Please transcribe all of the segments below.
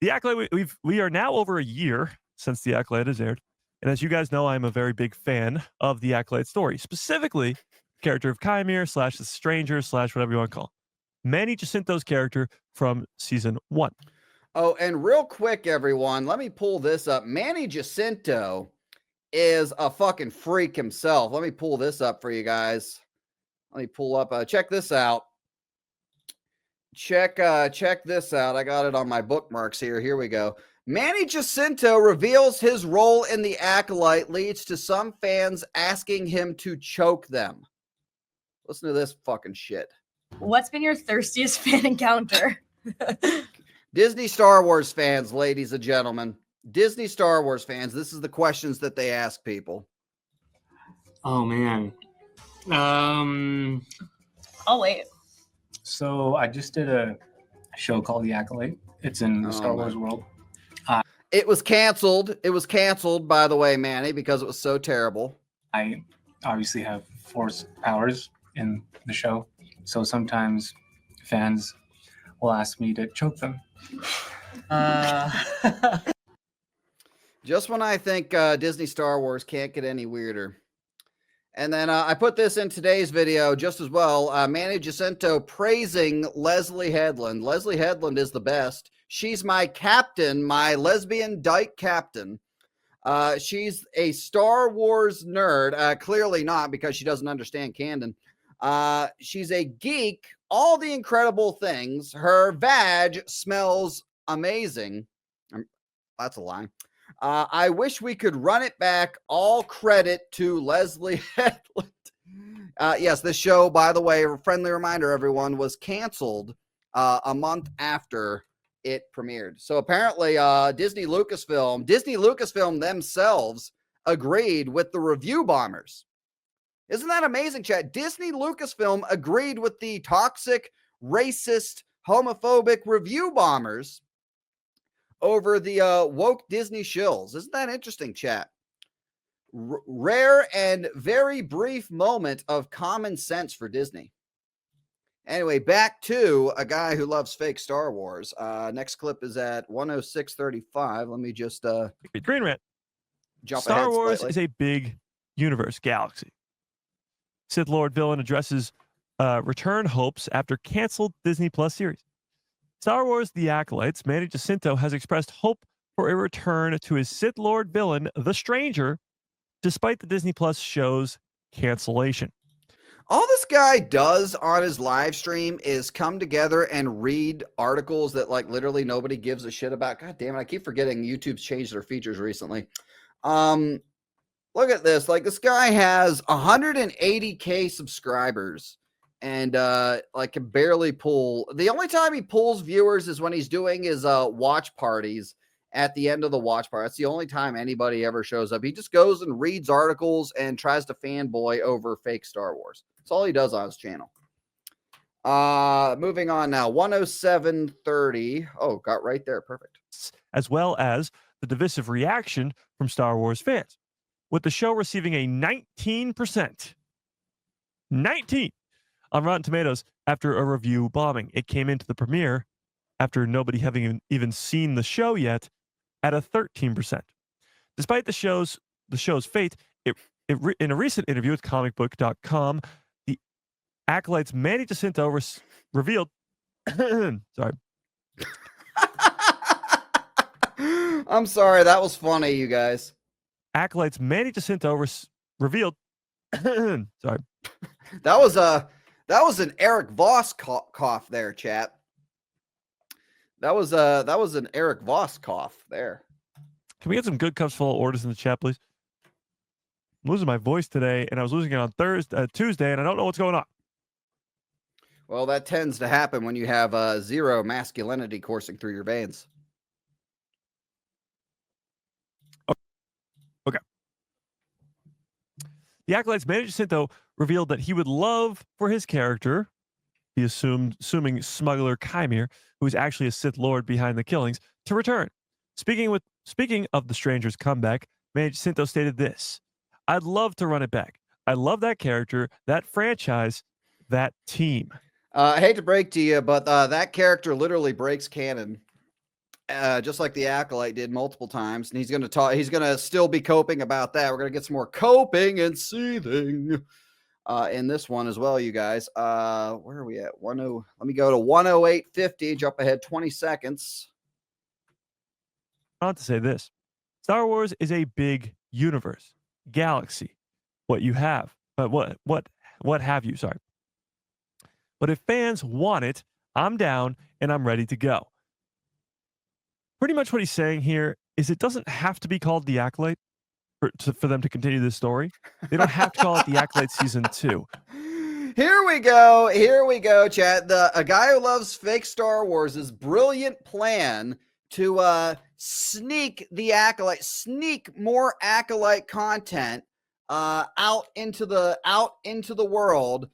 The Acolyte, we are now over a year since The Acolyte has aired. And as you guys know, I'm a very big fan of the Acolyte story, specifically the character of Chimere / the stranger / whatever you want to call him. Manny Jacinto's character from season 1. Oh, and real quick, everyone, let me pull this up. Manny Jacinto is a fucking freak himself. Let me pull this up for you guys. Let me pull up. Check this out. Check this out. I got it on my bookmarks here. Here we go. Manny Jacinto reveals his role in the Acolyte leads to some fans asking him to choke them. Listen to this fucking shit. What's been your thirstiest fan encounter? Disney Star Wars fans, ladies and gentlemen. Disney Star Wars fans, this is the questions that they ask people. Oh, man. Oh, wait. So I just did a show called The Acolyte. It's in the Star Wars world. It was canceled. It was canceled, by the way, Manny, because it was so terrible. I obviously have force powers in the show. So sometimes fans will ask me to choke them. Just when I think Disney Star Wars can't get any weirder. And then I put this in today's video just as well. Manny Jacinto praising Leslie Headland. Leslie Headland is the best. She's my captain, my lesbian dyke captain. She's a Star Wars nerd. Clearly not, because she doesn't understand canon. She's a geek. All the incredible things. Her vag smells amazing. That's a lie. I wish we could run it back. All credit to Leslie Headland. Yes, this show, by the way, a friendly reminder, everyone, was canceled a month after it premiered. So apparently Disney Lucasfilm themselves agreed with the review bombers. Isn't that amazing, chat? Disney Lucasfilm agreed with the toxic, racist, homophobic review bombers over the woke Disney shills. Isn't that interesting, chat? Rare and very brief moment of common sense for Disney. Anyway, back to a guy who loves fake Star Wars. Next clip is at 106:35. Let me just Green Rant. jump Star ahead Wars slightly. is a big universe, galaxy. Sith Lord villain addresses return hopes after canceled Disney Plus series. Star Wars The Acolytes, Manny Jacinto has expressed hope for a return to his Sith Lord villain, the Stranger, despite the Disney Plus show's cancellation. All this guy does on his live stream is come together and read articles that like literally nobody gives a shit about. God damn it, I keep forgetting YouTube's changed their features recently. Look at this. Like, this guy has 180K subscribers and like can barely pull. The only time he pulls viewers is when he's doing his watch parties at the end of the watch party. That's the only time anybody ever shows up. He just goes and reads articles and tries to fanboy over fake Star Wars. That's all he does on his channel. Moving on now. 107:30. Oh, got right there. Perfect. As well as the divisive reaction from Star Wars fans, with the show receiving a 19% on Rotten Tomatoes after a review bombing. It came into the premiere after nobody having even seen the show yet at a 13%. Despite the show's fate, in a recent interview with comicbook.com, the Acolyte's Manny Jacinto revealed sorry. I'm sorry, that was funny, you guys. Acolyte's Manny Jacinto revealed sorry. That was an Eric Voss cough there, chat. That was an Eric Voss cough there. Can we get some good cups full of orders in the chat, please? I'm losing my voice today, and I was losing it on Tuesday, and I don't know what's going on. Well, that tends to happen when you have zero masculinity coursing through your veins. Okay. The Acolyte's Manny Jacinto revealed that he would love for his character, he assuming smuggler Chimere, who is actually a Sith Lord behind the killings, to return. Speaking of the Stranger's comeback, Manny Jacinto stated this: "I'd love to run it back. I love that character, that franchise, that team." I hate to break to you, but that character literally breaks canon. just like the Acolyte did multiple times. And he's going to talk. He's going to still be coping about that. We're going to get some more coping and seething in this one as well, you guys. Where are we at? 10. Let me go to 108.50. Jump ahead 20 seconds. I want to say this: Star Wars is a big universe, galaxy. What you have, but what have you? Sorry. But if fans want it, I'm down and I'm ready to go. Pretty much what he's saying here is it doesn't have to be called The Acolyte for them to continue this story. They don't have to call it The Acolyte Season 2. Here we go. Here we go, chat. A guy who loves fake Star Wars' brilliant plan to sneak the Acolyte, sneak more Acolyte content out into the world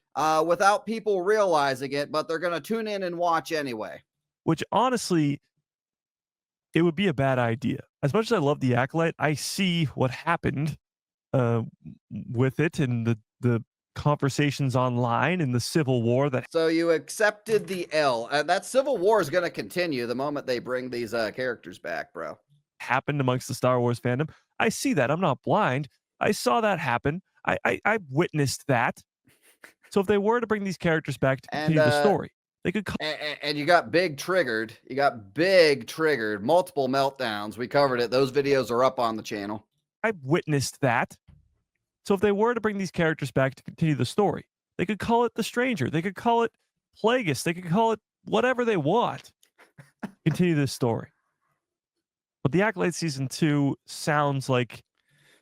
without people realizing it, but they're going to tune in and watch anyway. Which honestly, it would be a bad idea. As much as I love the Acolyte, I see what happened with it and the conversations online and the civil war that. So you accepted the L. That civil war is going to continue the moment they bring these characters back, bro. Happened amongst the Star Wars fandom. I see that. I'm not blind. I saw that happen. I witnessed that. So if they were to bring these characters back to continue the story, they could. And you got big triggered. You got big triggered. Multiple meltdowns. We covered it. Those videos are up on the channel. I witnessed that. So if they were to bring these characters back to continue the story, they could call it The Stranger. They could call it Plagueis. They could call it whatever they want. Continue this story. But the Acolyte Season 2 sounds like.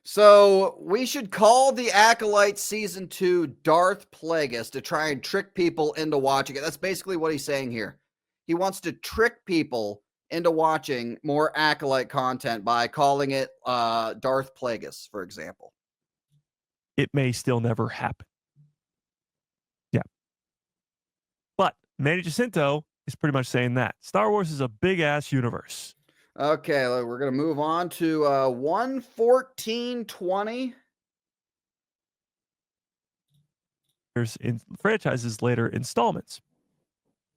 So we should call the Acolyte Season 2 Darth Plagueis to try and trick people into watching it. That's basically what he's saying here. He wants to trick people into watching more Acolyte content by calling it Darth Plagueis, for example. It may still never happen. Yeah. But Manny Jacinto is pretty much saying that. Star Wars is a big-ass universe. Okay, we're going to move on to 114.20. There's in franchises later installments.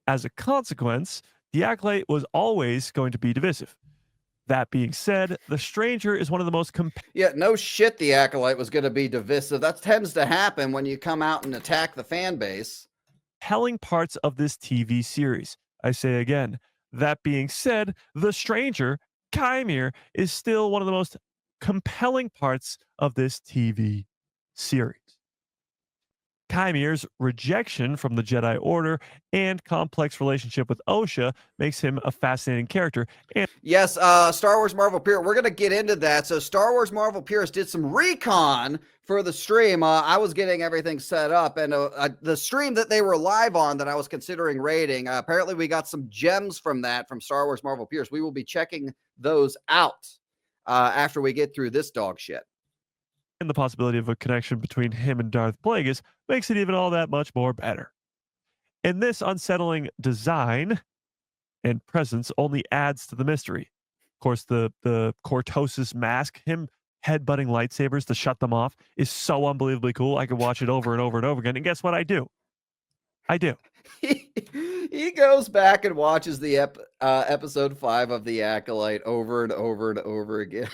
As a consequence, the Acolyte was always going to be divisive. That being said, The Stranger is one of the most Yeah, no shit the Acolyte was going to be divisive. That tends to happen when you come out and attack the fan base. compelling parts of this TV series. I say again, that being said, The Stranger, Chimere, is still one of the most compelling parts of this TV series. Chimere's rejection from the Jedi Order and complex relationship with Osha makes him a fascinating character. And yes, Star Wars Marvel Pure. We're going to get into that. So Star Wars Marvel Purist did some recon for the stream. I was getting everything set up, and the stream that they were live on that I was considering rating, apparently we got some gems from that from Star Wars Marvel Purist. We will be checking those out after we get through this dog shit. and the possibility of a connection between him and Darth Plagueis makes it even all that much more better. And this unsettling design and presence only adds to the mystery. Of course, the Cortosis mask, him headbutting lightsabers to shut them off, is so unbelievably cool. I could watch it over and over and over again. And guess what I do? I do. He goes back and watches the episode 5 of The Acolyte over and over and over again.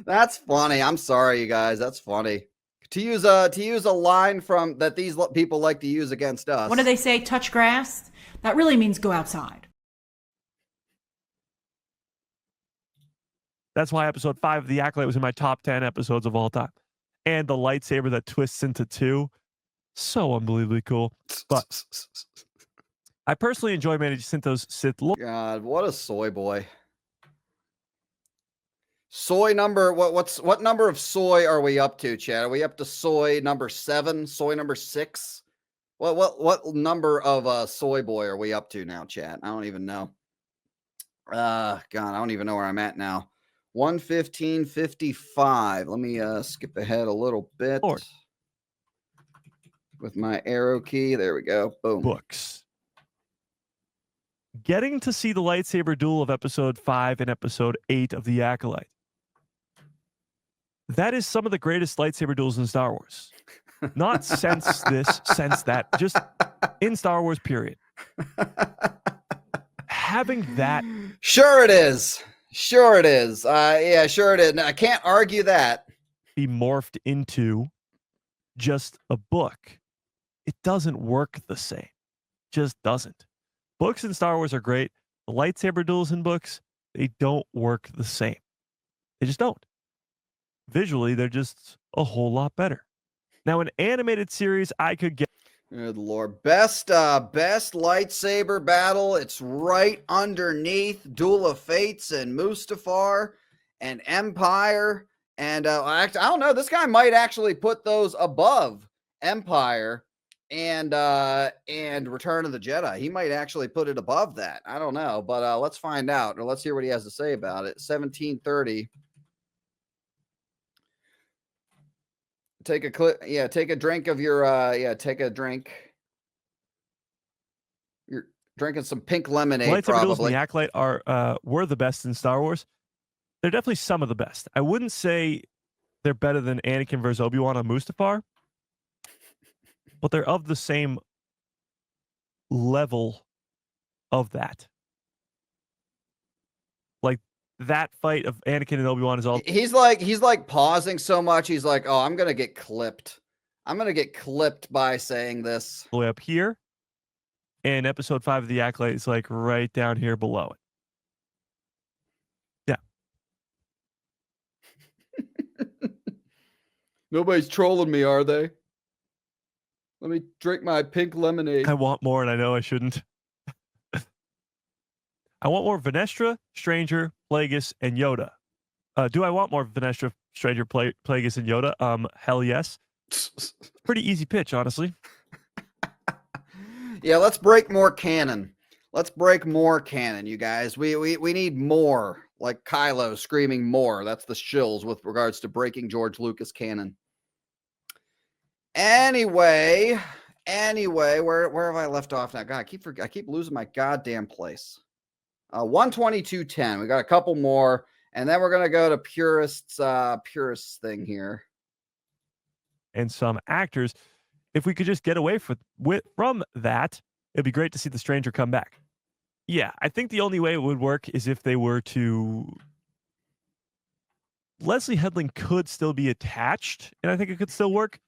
That's funny. I'm sorry, you guys. That's funny. To use a line from that these people like to use against us. What do they say? Touch grass? That really means go outside. That's why episode 5 of The Acolyte was in my top 10 episodes of all time. And the lightsaber that twists into 2. So unbelievably cool. But I personally enjoy Manny Jacinto's Sith Lord. God, what a soy boy. Soy number, what number of soy are we up to, Chad? Are we up to soy number 7? Soy number 6? What number of soy boy are we up to now, Chad? I don't even know. God, I don't even know where I'm at now. 115.55. Let me skip ahead a little bit Lord. with my arrow key. There we go. Boom. Books. Getting to see the lightsaber duel of episode 5 and episode 8 of The Acolyte. That is some of the greatest lightsaber duels in Star Wars. Not since this, since that, just in Star Wars, period. having that Sure it is. Sure it is. Yeah, sure it is. I can't argue that. be morphed into just a book, it doesn't work the same. Just doesn't. Books in Star Wars are great. The lightsaber duels in books, they don't work the same. They just don't. Visually, they're just a whole lot better. Now, an animated series, I could get. Good Lord. Best lightsaber battle. It's right underneath Duel of Fates and Mustafar and Empire. And I don't know. This guy might actually put those above Empire and Return of the Jedi. He might actually put it above that. I don't know, but let's find out, or let's hear what he has to say about it. 1730. Take a clip. Yeah, take a drink of your. Take a drink. You're drinking some pink lemonade, Lightsaber duels and probably. the Acolyte were the best in Star Wars. They're definitely some of the best. I wouldn't say they're better than Anakin versus Obi-Wan on Mustafar, but they're of the same level of that. Like that fight of Anakin and Obi-Wan is all. He's like pausing so much. He's like, oh, I'm gonna get clipped. I'm gonna get clipped by saying this. The way up here, and episode 5 of the Acolyte is like right down here below it. Yeah. Nobody's trolling me, are they? Let me drink my pink lemonade. I want more, and I know I shouldn't. I want more Venestra, Stranger, Plagueis, and Yoda. Do I want more Venestra, Stranger, Plagueis, and Yoda? Hell yes. Pretty easy pitch, honestly. Yeah, let's break more canon. Let's break more canon, you guys. We need more, like Kylo screaming more. That's the shills with regards to breaking George Lucas canon. Anyway, where have I left off now? God, I keep losing my goddamn place. 122.10. We got a couple more, and then we're gonna go to purists thing here. And some actors, if we could just get away from that, it'd be great to see the Stranger come back. Yeah, I think the only way it would work is if they were to. Leslie Headland could still be attached, and I think it could still work,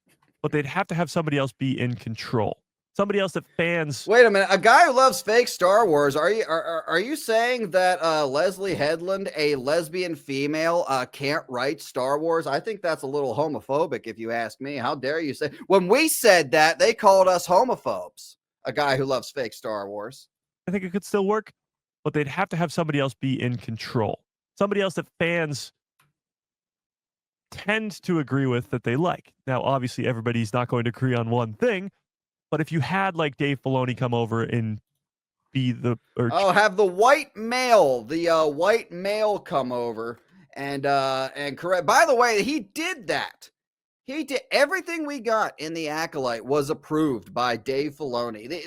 but they'd have to have somebody else be in control. Somebody else that fans. Wait a minute, a guy who loves fake Star Wars. Are you saying that Leslie Headland, a lesbian female, can't write Star Wars? I think that's a little homophobic, if you ask me. How dare you say? When we said that, they called us homophobes. A guy who loves fake Star Wars. I think it could still work, but they'd have to have somebody else be in control. Somebody else that fans tend to agree with, that they like. Now, obviously, everybody's not going to agree on one thing. But if you had like Dave Filoni come over and be the have the white male, come over and correct. By the way, he did that. He did everything we got in the Acolyte was approved by Dave Filoni.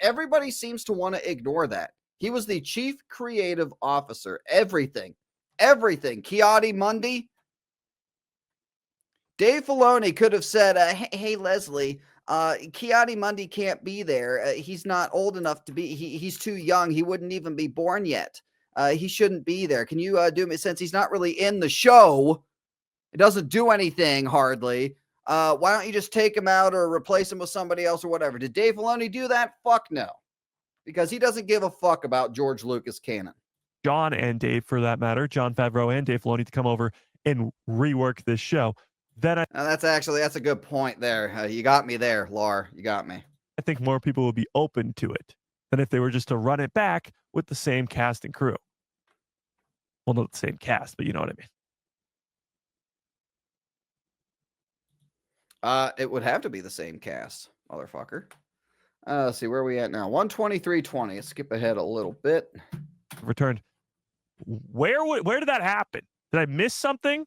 Everybody seems to want to ignore that. He was the chief creative officer. Everything. Ki-Adi-Mundi. Dave Filoni could have said, "Hey Leslie. Ki-Adi-Mundi can't be there. He's not old enough to be. He's too young. He wouldn't even be born yet. He shouldn't be there. Can you do me, since he's not really in the show? It doesn't do anything hardly. Why don't you just take him out or replace him with somebody else or whatever?" Did Dave Filoni do that? Fuck no, because he doesn't give a fuck about George Lucas canon. John and Dave, for that matter, John Favreau and Dave Filoni, to come over and rework this show. Then That's a good point there. You got me there, Lar. You got me. I think more people would be open to it than if they were just to run it back with the same cast and crew. Well, not the same cast, but you know what I mean. It would have to be the same cast, motherfucker. Let's see, where are we at now? 123.20. Let's skip ahead a little bit. Returned. Where did that happen? Did I miss something?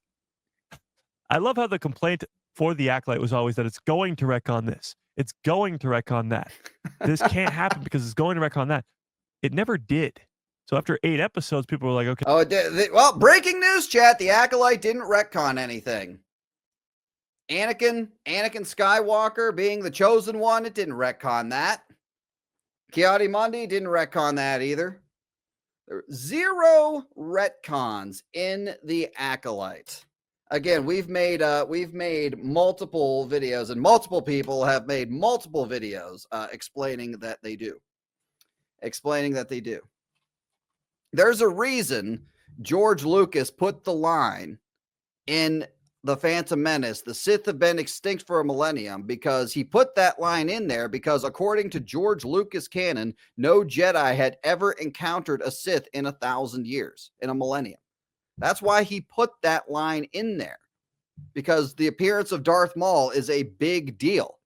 I love how the complaint for the Acolyte was always that it's going to wreck on this. It's going to wreck on that. This can't happen because it's going to wreck on that. It never did. So after 8 episodes, people were like, okay. Oh, it did. Well, breaking news, chat. The Acolyte didn't retcon anything. Anakin Skywalker being the chosen one, it didn't retcon that. Ki-Adi-Mundi didn't retcon that either. There are 0 retcons in the Acolyte. Again, we've made multiple videos, and multiple people have made multiple videos explaining that they do. There's a reason George Lucas put the line in The Phantom Menace, the Sith have been extinct for a millennium, because he put that line in there because according to George Lucas canon, no Jedi had ever encountered a Sith in 1,000 years, in a millennium. That's why he put that line in there, because the appearance of Darth Maul is a big deal.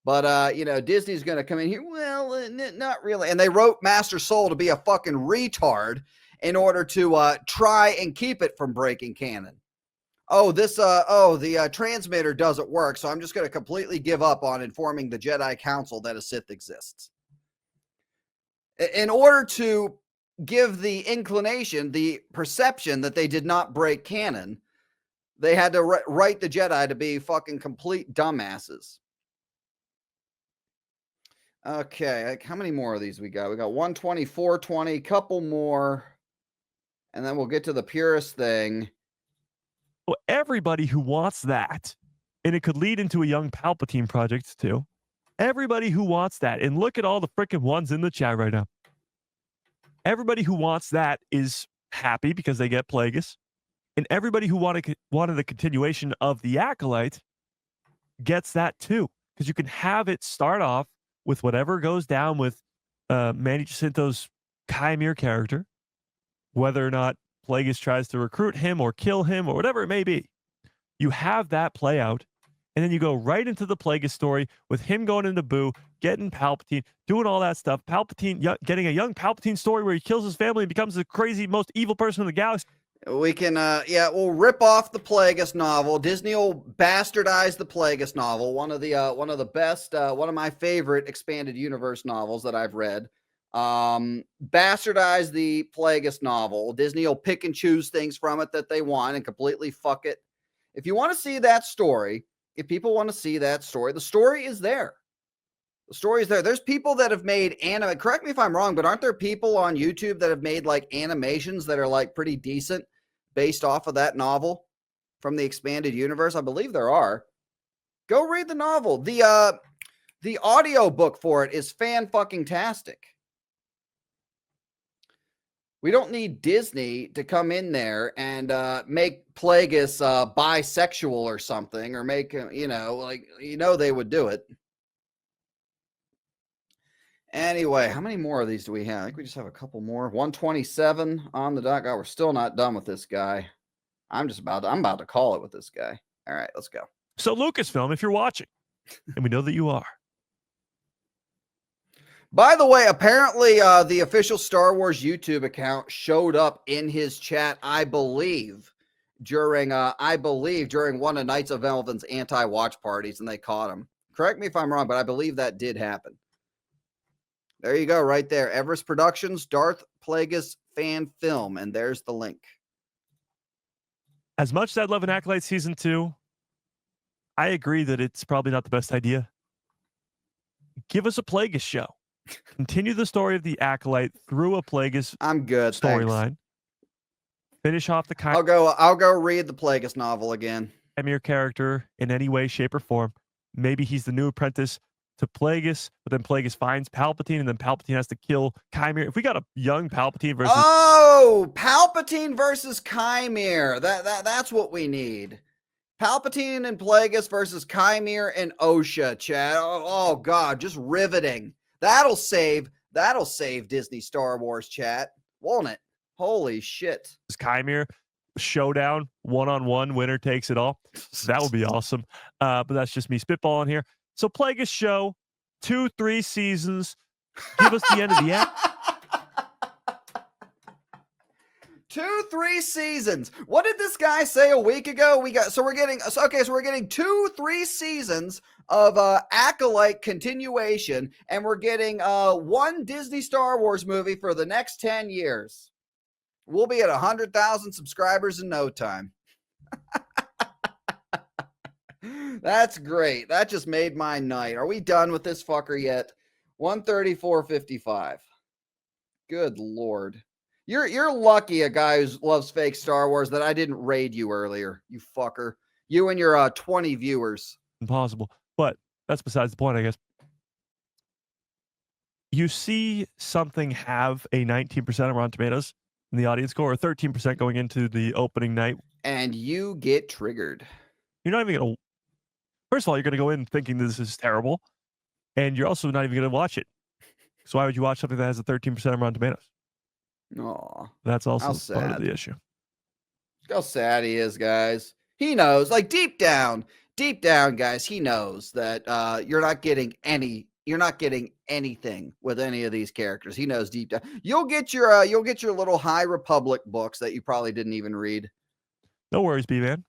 But, you know, Disney's going to come in here. Well, not really. And they wrote Master Soul to be a fucking retard in order to try and keep it from breaking canon. Oh, the transmitter doesn't work, so I'm just going to completely give up on informing the Jedi Council that a Sith exists. In order to give the inclination, the perception that they did not break canon, they had to write the Jedi to be fucking complete dumbasses. Okay, like, how many more of these we got? We got 120, 420, couple more, and then we'll get to the purest thing. Well, everybody who wants that, and it could lead into a young Palpatine project too. Everybody who wants that, and look at all the freaking ones in the chat right now. Everybody who wants that is happy because they get Plagueis, and everybody who wanted a continuation of the Acolyte gets that too, because you can have it start off with whatever goes down with Manny Jacinto's Chimere character, whether or not Plagueis tries to recruit him or kill him or whatever it may be. You have that play out, and then you go right into the Plagueis story with him going into Boo, getting Palpatine, doing all that stuff. Palpatine, getting a young Palpatine story where he kills his family and becomes the crazy, most evil person in the galaxy. We can, we'll rip off the Plagueis novel. Disney will bastardize the Plagueis novel. One of the best, one of my favorite expanded universe novels that I've read. Bastardize the Plagueis novel. Disney will pick and choose things from it that they want and completely fuck it. If you want to see that story, if people want to see that story, the story is there. The story is there. There's people that have made anime. Correct me if I'm wrong, but aren't there people on YouTube that have made like animations that are like pretty decent based off of that novel from the expanded universe? I believe there are. Go read the novel. The audio book for it is fan-fucking-tastic. We don't need Disney to come in there and make Plagueis bisexual or something, or make, they would do it. Anyway, how many more of these do we have? I think we just have a couple more. 127 on the dot. God, we're still not done with this guy. I'm about to call it with this guy. All right, let's go. So Lucasfilm, if you're watching, and we know that you are. By the way, apparently the official Star Wars YouTube account showed up in his chat, I believe, during one of Knights of Melvin's anti-watch parties, and they caught him. Correct me if I'm wrong, but I believe that did happen. There you go, right there. Everest Productions, Darth Plagueis fan film, and there's the link. As much as I'd love an Acolyte Season 2, I agree that it's probably not the best idea. Give us a Plagueis show. Continue the story of the Acolyte through a Plagueis storyline. Finish off the I'll go read the Plagueis novel again. Chimere character in any way, shape, or form. Maybe he's the new apprentice to Plagueis, but then Plagueis finds Palpatine, and then Palpatine has to kill Chimere. If we got a young Palpatine versus Palpatine versus Chimere, that's what we need. Palpatine and Plagueis versus Chimere and Osha, Chad. Oh God, just riveting. That'll save Disney Star Wars, chat, won't it? Holy shit. Chimere showdown, one-on-one, winner takes it all. That would be awesome. But that's just me spitballing here. So Plagueis show, 2-3 seasons. Give us the end of the act. 2-3 seasons. What did this guy say a week ago? We're getting 2-3 seasons of Acolyte continuation, and we're getting one Disney Star Wars movie for the next 10 years. We'll be at 100,000 subscribers in no time. That's great. That just made my night. Are we done with this fucker yet? 134.55. Good Lord. You're lucky a guy who loves fake Star Wars that I didn't raid you earlier, you fucker. You and your 20 viewers. Impossible. But that's besides the point, I guess. You see something have a 19% on Rotten Tomatoes in the audience score, or 13% going into the opening night. And you get triggered. You're not even going to, first of all, you're going to go in thinking this is terrible, and you're also not even going to watch it. So why would you watch something that has a 13% on Rotten Tomatoes? Aw. That's also How part of sad. the issue. Look how sad he is, guys. He knows, like deep down, guys, he knows that you're not getting anything with any of these characters. He knows deep down. You'll get your little High Republic books that you probably didn't even read. No worries, B-Man.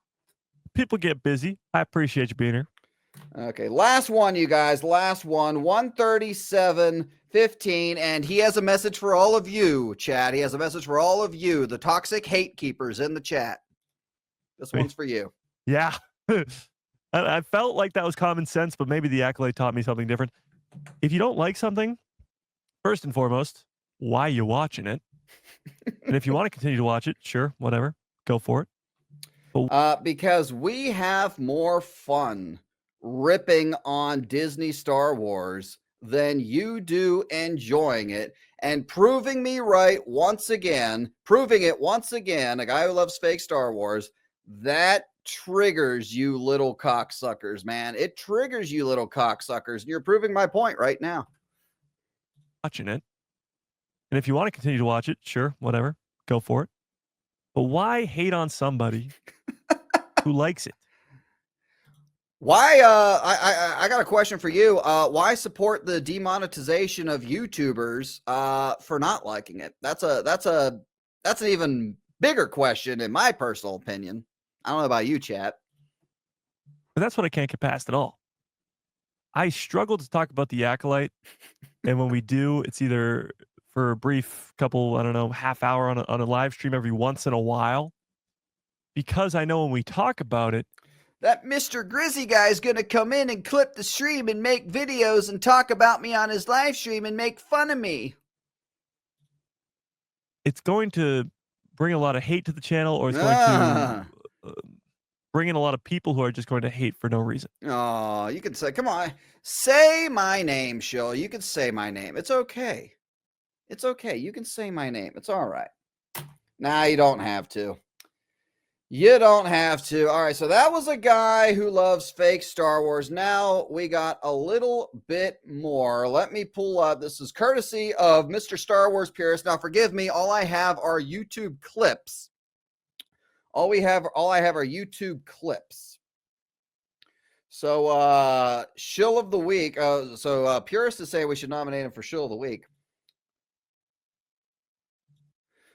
People get busy. I appreciate you being here. Okay, last one, you guys. Last one, 137:15, and he has a message for all of you, chat. He has a message for all of you, the toxic hate keepers in the chat. This one's for you. Yeah. I felt like that was common sense, but maybe the Acolyte taught me something different. If you don't like something, first and foremost, why are you watching it? And if you want to continue to watch it, sure, whatever, go for it. Because we have more fun ripping on Disney Star Wars than you do enjoying it and proving me right once again, a guy who loves fake Star Wars, that triggers you little cocksuckers, man. It triggers you little cocksuckers. And you're proving my point right now. Watching it. And if you want to continue to watch it, sure, whatever, go for it. But why hate on somebody who likes it? Why I got a question for you. Why support the demonetization of YouTubers for not liking it? That's an even bigger question in my personal opinion. I don't know about you, chat. And that's what I can't get past at all. I struggle to talk about the Acolyte, and when we do, it's either for a brief couple, I don't know, half hour on a live stream every once in a while, because I know when we talk about it, that Mr. Grizzy guy is going to come in and clip the stream and make videos and talk about me on his live stream and make fun of me. It's going to bring a lot of hate to the channel, or it's going to bring in a lot of people who are just going to hate for no reason. Oh, you can say, come on, say my name, Shill. You can say my name. It's okay. It's okay. You can say my name. It's all right. Nah, you don't have to. You don't have to. All right, so that was a guy who loves fake Star Wars. Now we got a little bit more. Let me pull up. This is courtesy of Mr. Star Wars Purist. Now, forgive me. All I have are YouTube clips. All I have are YouTube clips. So, Shill of the Week. Purist is saying we should nominate him for Shill of the Week.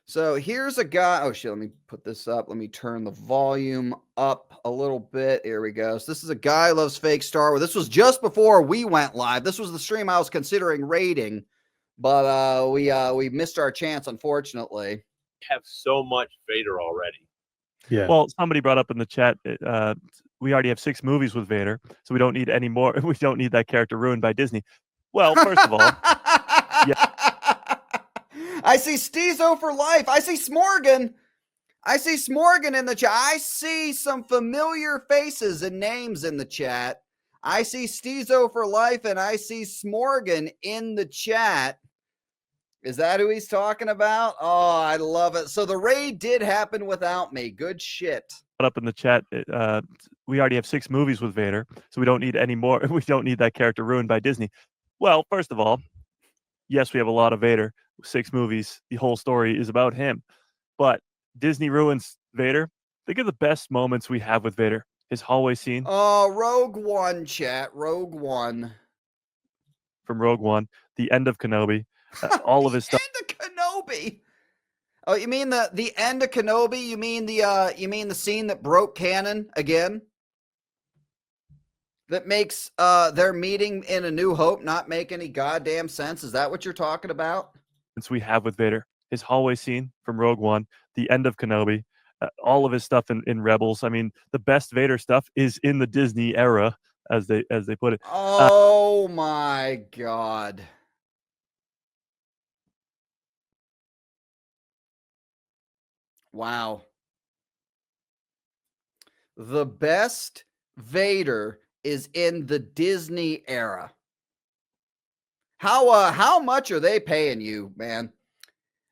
So here's a guy. Oh, shit. Let me put this up. Let me turn the volume up a little bit. Here we go. So this is a guy who loves fake Star Wars. This was just before we went live. This was the stream I was considering raiding, but we missed our chance, unfortunately. Have so much Vader already. Yeah. Well, somebody brought up in the chat, we already have 6 movies with Vader, so we don't need any more. We don't need that character ruined by Disney. Well, first of all, yeah. I see Steezo for life. I see Smorgan. In the chat. I see some familiar faces and names in the chat. I see Steezo for life, and I see Smorgan in the chat. Is that who he's talking about? Oh, I love it. So the raid did happen without me. Good shit. Up in the chat, we already have 6 movies with Vader, so we don't need any more. We don't need that character ruined by Disney. Well, first of all, yes, we have a lot of Vader. 6 movies. The whole story is about him. But Disney ruins Vader. Think of the best moments we have with Vader. His hallway scene. Oh, Rogue One, chat. Rogue One. From Rogue One. The end of Kenobi. All of his stuff. End of Kenobi. Oh, you mean the end of Kenobi? You mean the scene that broke canon again? That makes their meeting in A New Hope not make any goddamn sense? Is that what you're talking about? We have with Vader, his hallway scene from Rogue One, the end of Kenobi, all of his stuff in Rebels. I mean, the best Vader stuff is in the Disney era, as they put it. Oh my God. Wow. The best Vader is in the Disney era. How much are they paying you, man?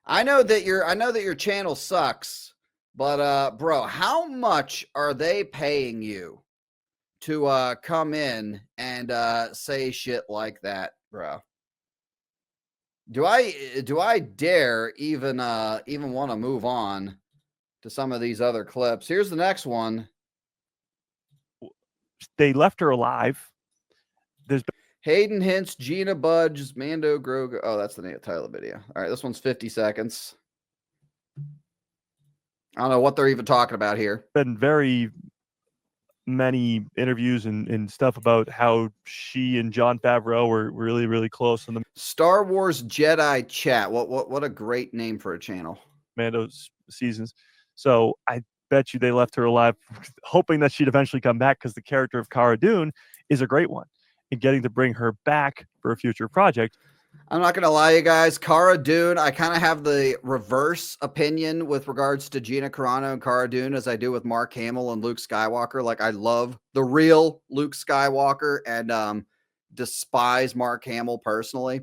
I know that your channel sucks, but bro, how much are they paying you to come in and say shit like that, bro? Do I dare even want to move on to some of these other clips? Here's the next one. They left her alive. There's Hayden Hints, Gina Budge, Mando Grogu. Oh, that's the name of the title of the video. All right, this one's 50 seconds. I don't know what they're even talking about here. been very many interviews and stuff about how she and Jon Favreau were really, really close in the Star Wars Jedi Chat. What a great name for a channel. Mando's seasons. So I bet you they left her alive, hoping that she'd eventually come back, because the character of Cara Dune is a great one. And getting to bring her back for a future project. I'm not going to lie, you guys. Cara Dune, I kind of have the reverse opinion with regards to Gina Carano and Cara Dune as I do with Mark Hamill and Luke Skywalker. Like, I love the real Luke Skywalker and despise Mark Hamill personally.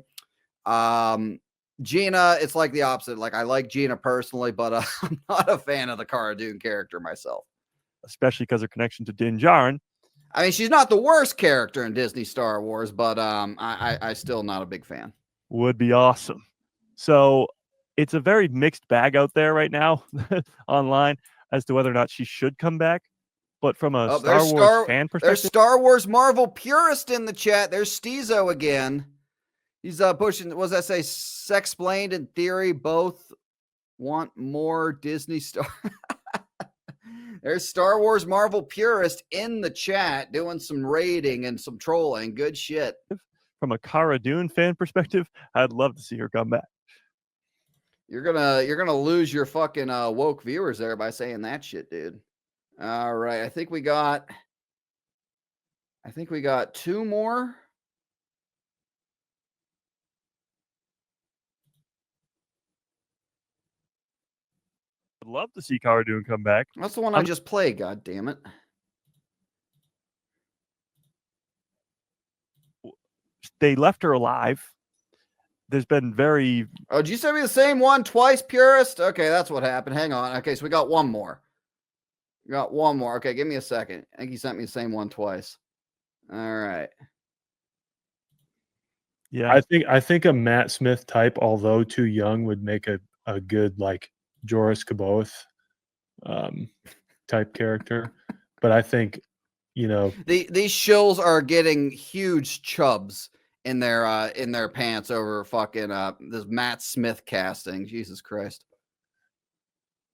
Gina, it's like the opposite. Like, I like Gina personally, but I'm not a fan of the Cara Dune character myself. Especially because her connection to Din Djarin. I mean, she's not the worst character in Disney Star Wars, but I still not a big fan. Would be awesome. So it's a very mixed bag out there right now online as to whether or not she should come back. But from a Star Wars fan perspective, there's Star Wars Marvel purist in the chat. There's Steezo again. He's pushing. What does that say? Sexplained in theory. Both want more Disney Star. There's Star Wars Marvel purist in the chat doing some raiding and some trolling. Good shit. From a Cara Dune fan perspective, I'd love to see her come back. You're gonna lose your fucking woke viewers there by saying that shit, dude. All right, I think we got two more. I'd love to see Cara Dune come back. That's the one I just played. God damn it. They left her alive. There's been very... Oh, did you send me the same one twice, purist? Okay, that's what happened. Hang on. Okay, so we got one more. We got one more. Okay, give me a second. I think he sent me the same one twice. All right. Yeah. I think a Matt Smith type, although too young, would make a good like Joris Caboth type character. But I think, you know, these shills are getting huge chubs in their pants over fucking this Matt Smith casting. Jesus Christ.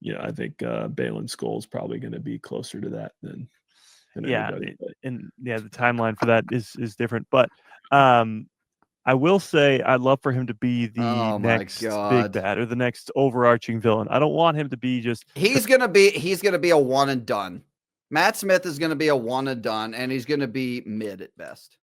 Yeah, I think Balin Skull's probably going to be closer to that than anybody. And yeah, the timeline for that is different. But I will say I'd love for him to be the next big bad or the next overarching villain. I don't want him to be just... He's gonna be a one and done. Matt Smith is gonna be a one and done, and he's gonna be mid at best.